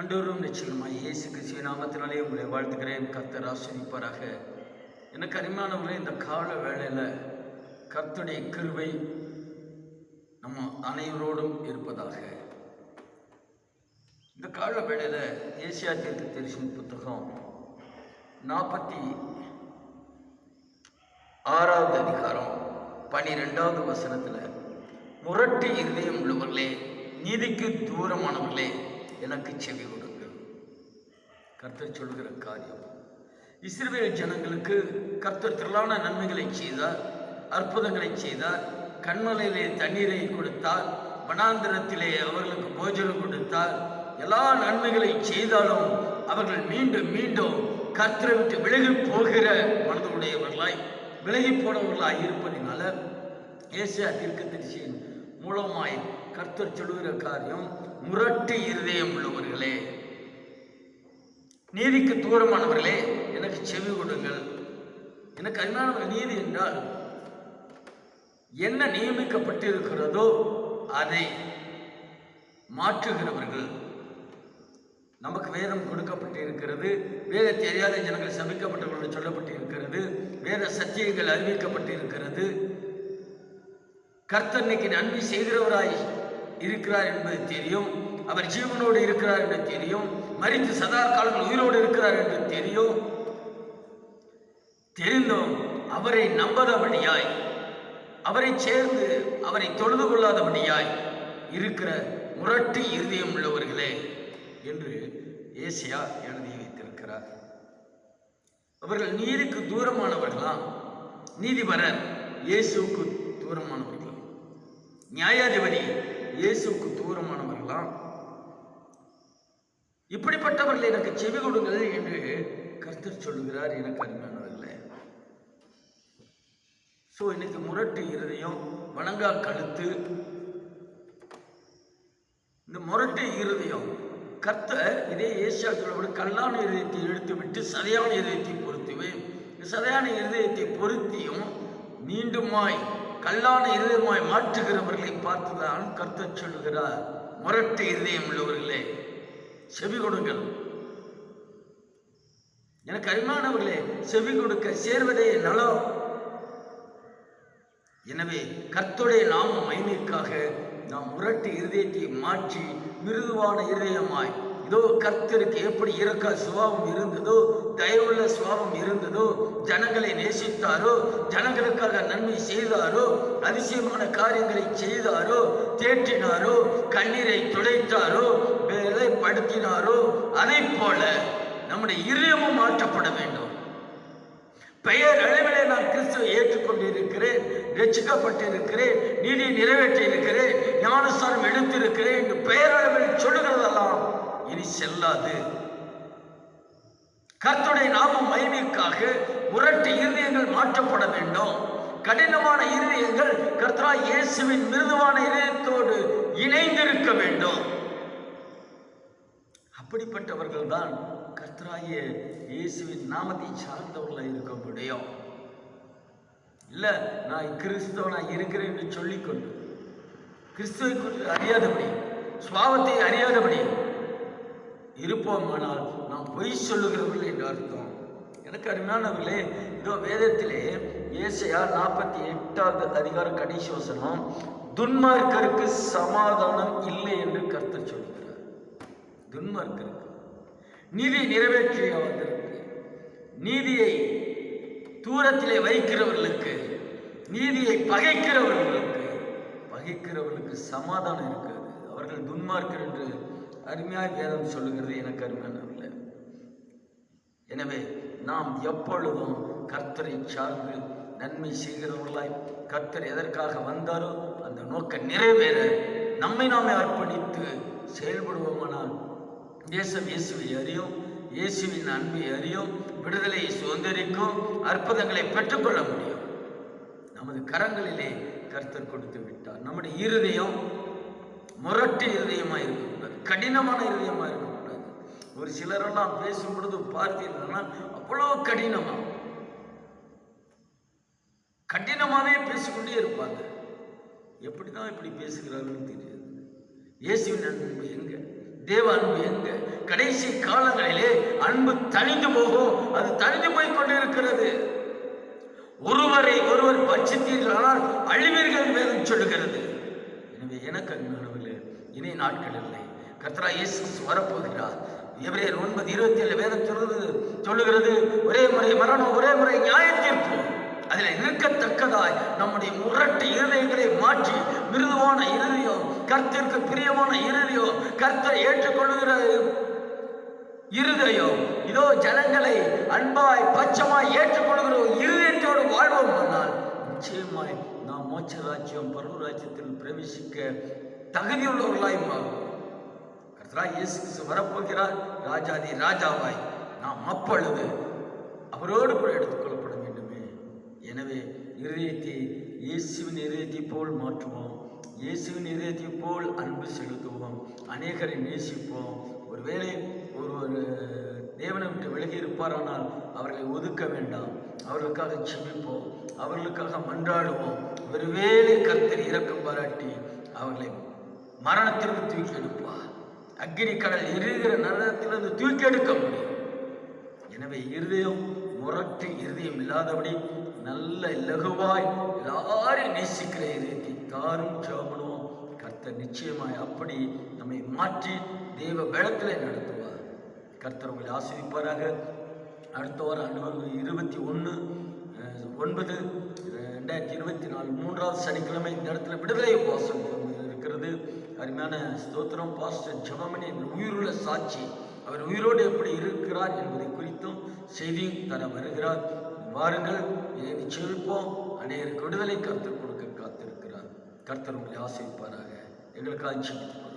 ஆண்டவரும் நிச்சயமாய் இயேசு கிறிஸ்துவின் நாமத்தினாலே உங்களை வாழ்த்துக்கிறேன். கர்த்தர் ஆசீர்வதிப்பாராக. எனக்கு அருமையானவர்களே, இந்த கால வேளையில் கர்த்தருடைய கிருபை நம்ம அனைவரோடும் இருப்பதாக. இந்த கால வேளையில் ஏசியா தீர்க்கதரிசி புத்தகம் 46வது அதிகாரம் 12வது வசனத்தில், முரட்டு இருதயம் உள்ளவர்களே, நீதிக்கு தூரமானவர்களே, எனக்கு செவி கொடுங்கள். கர்த்தர் சொல்கிற காரியம், இஸ்ரவேல் ஜனங்களுக்கு கர்த்தர் திரளான நன்மைகளை செய்தார், அற்புதங்களை செய்தார். கண்மலையிலே தண்ணீரை கொடுத்தார், வனாந்திரத்திலே அவர்களுக்கு போஜனம் கொடுத்தார். எல்லா நன்மைகளை செய்தாலும் அவர்கள் மீண்டும் மீண்டும் கர்த்தரை விட்டு விலகி போகிற மனதுடையவர்களாய், விலகி போனவர்களாய் இருப்பதினால ஏசியா தீர்க்கதரிசியின் மூலமாய் கர்த்தர் சொல்லுகிற காரியம், முரட்டு இருதயம் உள்ளவர்களே, நீதிக்கு தூரமானவர்களே, எனக்கு செவி கொடுங்கள். எனக்கு அருமையானவர்கள், நீதி என்றால் என்ன நியமிக்கப்பட்டிருக்கிறதோ அதை மாற்றுகிறவர்கள். நமக்கு வேதம் கொடுக்கப்பட்டிருக்கிறது, வேதத்தை அறியாத ஜனங்கள் சபிக்கப்பட்டவர்கள் சொல்லப்பட்டிருக்கிறது, வேத சத்தியங்கள் அறிவிக்கப்பட்டிருக்கிறது. கர்த்தர் இன்னைக்கு நன்மை செய்கிறவராய் இருக்கிறார் என்பது தெரியும், அவர் ஜீவனோடு இருக்கிறார் என்று தெரியும், மரித்து சதா காலங்கள் உயிரோடு இருக்கிறார் என்று தெரியும். தெரிந்தும் அவரை நம்பாதபடியாய், அவரை சேர்ந்து அவரை தொழுது கொள்ளாதபடியாய் இருக்கிற முரட்டு இருதயம் உள்ளவர்களே என்று ஏசியா எழுதி வைத்திருக்கிறார். அவர்கள் நீதிக்கு தூரமானவர்களாம். நீதிபரர் இயேசுவுக்கு தூரமானவர்கள், நியாயாதிபதி இயேசுவுக்கு தூரமானவர்களாம். இப்படிப்பட்டவர்கள் எனக்கு செவி கொடுங்கள் என்று கர்த்தர் சொல்லுகிறார். எனக்கு அருமையானவர்களே, இன்னைக்கு முரட்டு இருதயம், வணங்கா கழுத்து, இந்த முரட்டு இருதயம் கர்த்தர் இதே ஏசியா சொல்லப்படி கல்லான இருதயத்தை எடுத்து விட்டு சதையான இருதயத்தை பொருத்துவேன். சதையான இருதயத்தை பொருத்தியும் மீண்டுமாய் கல்லான இருதயமாய் மாற்றுகிறவர்களை பார்த்துதான் கர்த்தர் சொல்லுகிறார், முரட்டு இருதயம் உள்ளவர்களே செவி கொடுங்கள். எனக்கு அருமையானவர்களே, செவி கொடுக்க சேர்வதே நலம். எனவே கர்த்தருடைய நாம மகிமைக்காக நாம் முரட்டு இருதயத்தை மாற்றி மிருதுவான இருதயமாய், இதோ கர்த்தருக்கு எப்படி இரக்க சுபாவம் இருந்ததோ, தயவுள்ள சுபாவம் இருந்ததோ, ஜனங்களை நேசித்தாரோ, ஜனங்களுக்காக நன்மை செய்தாரோ, அதிசயமான காரியங்களை செய்தாரோ, தேற்றினாரோ, கண்ணீரை துடைத்தாரோ, வேலைப்படுத்தினாரோ, அதை போல நம்முடைய இருதயமும் மாற்றப்பட வேண்டும். பெயர் அளவிலே நான் கிறிஸ்துவை ஏற்றுக்கொண்டிருக்கிறேன், ரட்சிக்கப்பட்டிருக்கிறேன், நீதி நிறைவேற்றி இருக்கிறேன், ஞானஸ்தானம் எடுத்திருக்கிறேன் என்று பெயர் அளவில் சொல்லுகிறதெல்லாம் இனி செல்லாது. கர்த்தருடைய நாம மகிமைக்காக முரட்டு இருதயங்கள் மாற்றப்பட வேண்டும். கடினமான இருதயங்கள் கர்த்தராகிய இயேசுவின் மிருதுவான இதயத்தோடு இணைந்திருக்க வேண்டும். அப்படிப்பட்டவர்கள் தான் கர்த்தராகிய இயேசுவின் நாமத்தை சார்ந்தவர்களாக இருக்க முடியும். இல்ல, நான் கிறிஸ்தவனாக இருக்கிறேன் என்று சொல்லிக்கொண்டு கிறிஸ்துவை குறித்து அறியாதபடி, சுபாவத்தை அறியாதபடி இருப்போமானால் நாம் பொய் சொல்லுகிறவர்கள் என்று அர்த்தம். எனக்கு அருமையானவர்களே, இதோ வேதத்திலே ஏசாயா 48வது அதிகாரம் கடைசி வசனம், துன்மார்க்கருக்கு சமாதானம் இல்லை என்று கர்த்தர் சொல்கிறார். துன்மார்க்கருக்கு, நீதி நிறைவேற்றியவர்களுக்கு, நீதியை தூரத்திலே வைக்கிறவர்களுக்கு, நீதியை பகைக்கிறவர்களுக்கு சமாதானம் இருக்காது. அவர்கள் துன்மார்க்கர் என்று அருமையாய் வேதம் சொல்லுகிறது. எனக்கு அருமையானவர்களே, எனவே நாம் எப்பொழுதும் கர்த்தரை சார்ந்து நன்மை செய்கிறவர்களாய், கர்த்தர் எதற்காக வந்தாரோ அந்த நோக்கம் நிறைவேற நம்மை நாமே அர்ப்பணித்து செயல்படுவோமானால் தேசம் இயேசுவை அறியும், இயேசுவின் அன்பை அறியும், விடுதலையை சுதந்திரிக்கும், அற்புதங்களை பெற்றுக்கொள்ள முடியும். நமது கரங்களிலே கர்த்தர் கொடுத்து விட்டார். நம்முடைய இருதயம் முரட்டு இருதயமாக இருக்கக்கூடாது, கடினமான இருதயமாக இருக்கக்கூடாது. ஒரு சிலரெல்லாம் பேசும் பொழுது பார்த்தீங்கன்னா அவ்வளோ கடினமாகவே பேசிக்கொண்டே இருப்பாங்க. எப்படிதான் இப்படி பேசுகிறார்கள் தெரியாது. இயேசுவின் அன்பு எங்க, தேவ அன்பு எங்க, கடைசி காலங்களிலே அன்பு தணிந்து போகும். அது தணிந்து போய் கொண்டிருக்கிறது. ஒருவரை ஒருவர் பட்சித்தீர்களானால் அழிவீர்கள் வேதம் சொல்லுகிறது. எனவே எனக்கு அன்பானவர்களே, இனி நாட்கள் இல்லை, கர்த்தராகிய இயேசு கிறிஸ்து வரப்போகிறார். எபிரேயர் 9:27 வேதம் சொல்லுகிறது, ஒரே முறை மரணம், ஒரே முறை நியாய தீர்ப்பு. அதில் நிற்கத்தக்கதாய் நம்முடைய முரட்டு இருதயங்களை மாற்றி மிருதுவான இருதயம், கர்த்தருக்கு பிரியமான இருதயம், கர்த்தரை ஏற்றுக்கொள்ளுகிற இருதயம், இதோ ஜனங்களை அன்பாய் பச்சமாய் ஏற்றுக்கொள்கிற இருதயத்தோடு வாழ்வோம். ஆனால் நிச்சயமாய் நாம் மோட்ச ராஜ்யம், பரலோக ராஜ்யத்தில் பிரவேசிக்க தகுதியுள்ளவர்களாய் மாறுவோம். கர்த்தராகிய இயேசு கிறிஸ்து வரப்போகிறார், ராஜாதி ராஜாவாய். நாம் அப்பொழுது அவரோடு கூட எடுத்துக்கொள்ளப்பட வேண்டுமே. எனவே இருதயத்தை இயேசுவின் இருதயத்தை போல் மாற்றுவோம். இயேசுவின் இருதயத்தை போல் அன்பு செலுத்துவோம். அநேகரை நேசிப்போம். ஒருவேளை ஒருவர் தேவனை விட்டு விலகி இருப்பாரானால் அவர்களை ஒதுக்க வேண்டாம். அவர்களுக்காக செபிப்போம், அவர்களுக்காக மன்றாடுவோம். ஒருவேளை கர்த்தர் இரக்கம் பாராட்டி அவர்களை மரணத்திற்கு தூக்கி எடுப்பார். அக்கினி கடல் எரிகிற நரகத்திலிருந்து தூக்கி எடுக்க முடியும். எனவே இருதயம் முரட்டு இருதயம் இல்லாதபடி நல்ல இலகுவாய் எல்லாரையும் நேசிக்கிற இதயத்தை தாரும் ஜெபம். கர்த்தர் நிச்சயமாய் அப்படி நம்மை மாற்றி தேவ பலத்திலே நடத்துவார். கர்த்தர் உங்களை ஆசீர்வதிப்பாராக. அடுத்த வாரம் 21/9/2024 3வது சனிக்கிழமை இந்த இடத்துல விடுதலை உபவாசம் இருக்கிறது. அருமையான ஸ்தோத்திரம். பாஸ்டர் ஜெபமணி உயிருள்ள சாட்சி, அவர் உயிரோடு எப்படி இருக்கிறார் என்பதை குறித்தும் செய்தி தர வருகிறார். வாருங்கள், செவிப்போம். அநேகருக்கு விடுதலை கர்த்தர் கொடுக்க காத்திருக்கிறார். கர்த்தர் உங்களை ஆசீர்வதிப்பாராக. எங்களுக்காக ஜெபிப்போம்.